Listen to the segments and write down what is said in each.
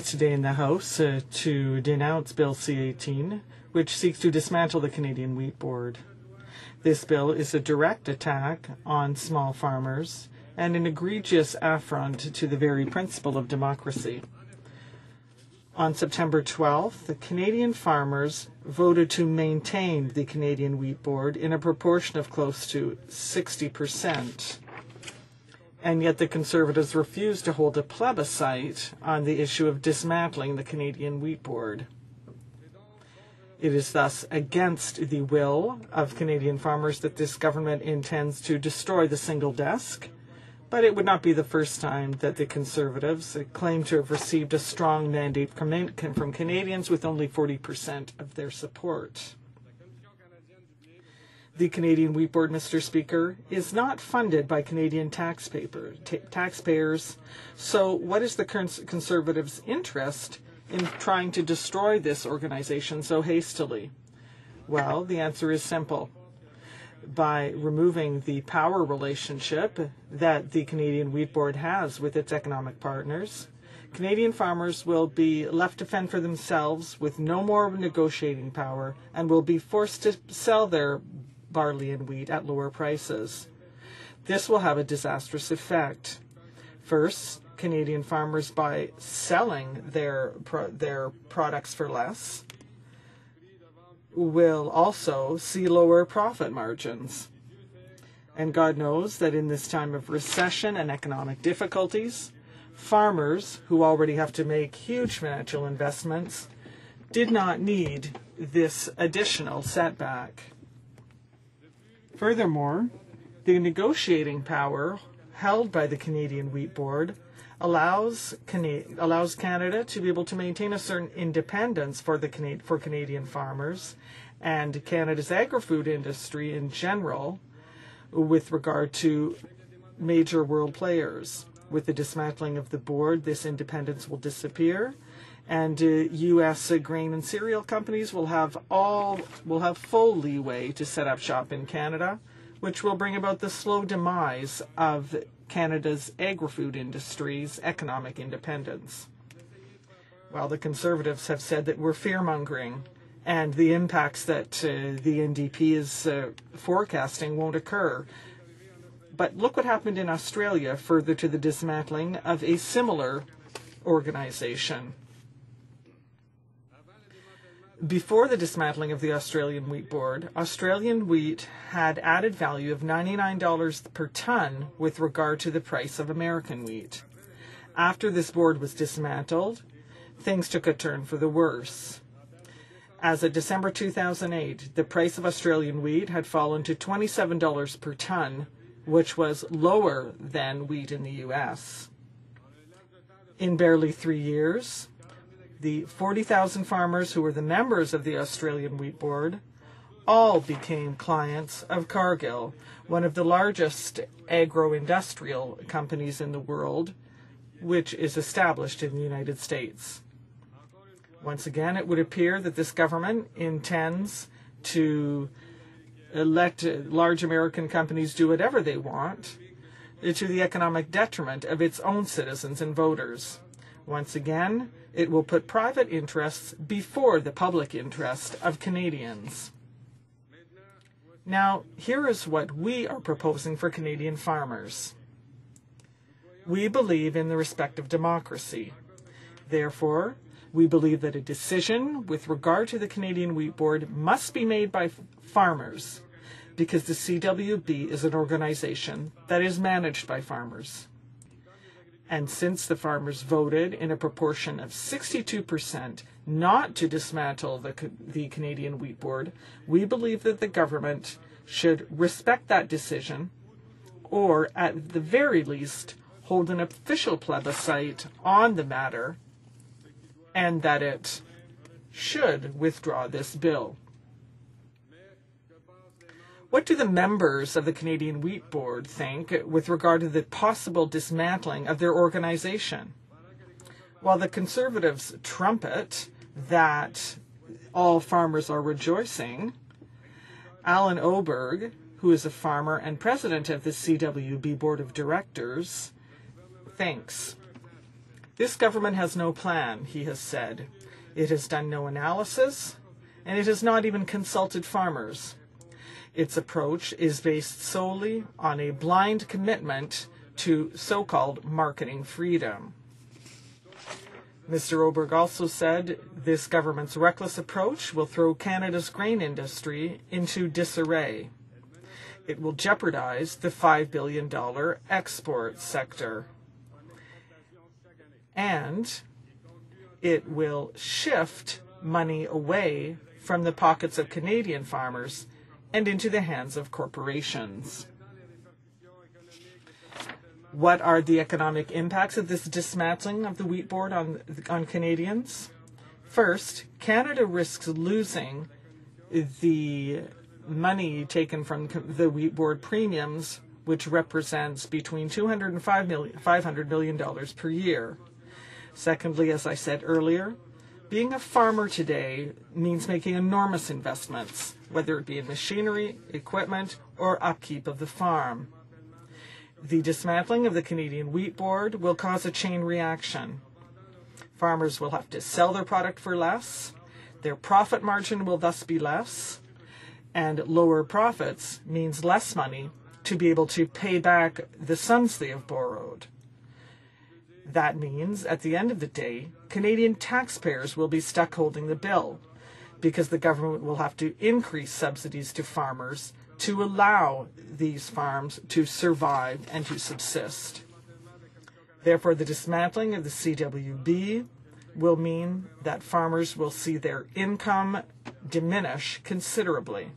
Today in the House to denounce Bill C-18, which seeks to dismantle the Canadian Weath Board. This bill is a direct attack on small farmers and an egregious affront to the very principle of democracy. On September 12th, the Canadian farmers voted to maintain the Canadian Weath Board in a proportion of close to 60%. And yet the Conservatives refused to hold a plebiscite on the issue of dismantling the Canadian Weath Board. It is thus against the will of Canadian farmers that this government intends to destroy the single desk, but it would not be the first time that the Conservatives claim to have received a strong mandate from Canadians with only 40% of their support. The Canadian Weath Board, Mr. Speaker, is not funded by Canadian taxpayers. So what is the Conservatives' interest in trying to destroy this organization so hastily? Well, the answer is simple. By removing the power relationship that the Canadian Weath Board has with its economic partners, Canadian farmers will be left to fend for themselves with no more negotiating power and will be forced to sell their barley and wheat at lower prices. This will have a disastrous effect. First, Canadian farmers, by selling their products for less, will also see lower profit margins. And God knows that in this time of recession and economic difficulties, farmers who already have to make huge financial investments did not need this additional setback. Furthermore, the negotiating power held by the Canadian Weath Board allows Canada to be able to maintain a certain independence for Canadian farmers and Canada's agri-food industry in general with regard to major world players. With the dismantling of the board, this independence will disappear, and U.S. grain and cereal companies will have full leeway to set up shop in Canada, which will bring about the slow demise of Canada's agri-food industry's economic independence. While the Conservatives have said that we're fear-mongering and the impacts that the NDP is forecasting won't occur. But look what happened in Australia further to the dismantling of a similar organization. Before the dismantling of the Australian Wheat Board, Australian wheat had added value of $99 per ton with regard to the price of American wheat. After this board was dismantled, things took a turn for the worse. As of December 2008, the price of Australian wheat had fallen to $27 per ton, which was lower than wheat in the U.S. In barely 3 years, the 40,000 farmers who were the members of the Australian Weath Board all became clients of Cargill, one of the largest agro-industrial companies in the world, which is established in the United States. Once again, it would appear that this government intends to let large American companies do whatever they want to the economic detriment of its own citizens and voters. Once again, it will put private interests before the public interest of Canadians. Now, here is what we are proposing for Canadian farmers. We believe in the respect of democracy. Therefore, we believe that a decision with regard to the Canadian Weath Board must be made by farmers, because the CWB is an organization that is managed by farmers. And since the farmers voted in a proportion of 62% not to dismantle the Canadian Weath Board, we believe that the government should respect that decision, or at the very least hold an official plebiscite on the matter, and that it should withdraw this bill. What do the members of the Canadian Weath Board think with regard to the possible dismantling of their organization? While the Conservatives trumpet that all farmers are rejoicing, Alan Oberg, who is a farmer and president of the CWB Board of Directors, thinks This government has no plan, he has said. It has done no analysis, and it has not even consulted farmers. Its approach is based solely on a blind commitment to so-called marketing freedom. Mr. Oberg also said this government's reckless approach will throw Canada's grain industry into disarray. It will jeopardize the $5 billion export sector. And it will shift money away from the pockets of Canadian farmers and into the hands of corporations. What are the economic impacts of this dismantling of the Wheat Board on Canadians? First, Canada risks losing the money taken from the Wheat Board premiums, which represents between $200 and $500 million per year. Secondly, as I said earlier, being a farmer today means making enormous investments, whether it be in machinery, equipment, or upkeep of the farm. The dismantling of the Canadian Weath Board will cause a chain reaction. Farmers will have to sell their product for less, their profit margin will thus be less, and lower profits means less money to be able to pay back the sums they have borrowed. That means, at the end of the day, Canadian taxpayers will be stuck holding the bill because the government will have to increase subsidies to farmers to allow these farms to survive and to subsist. Therefore, the dismantling of the CWB will mean that farmers will see their income diminish considerably,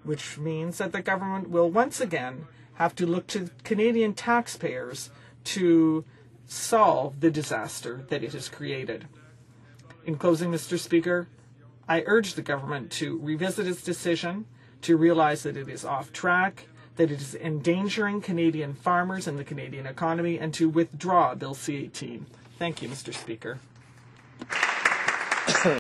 which means that the government will once again have to look to Canadian taxpayers to solve the disaster that it has created. In closing, Mr. Speaker, I urge the government to revisit its decision, to realize that it is off track, that it is endangering Canadian farmers and the Canadian economy, and to withdraw Bill C-18. Thank you, Mr. Speaker.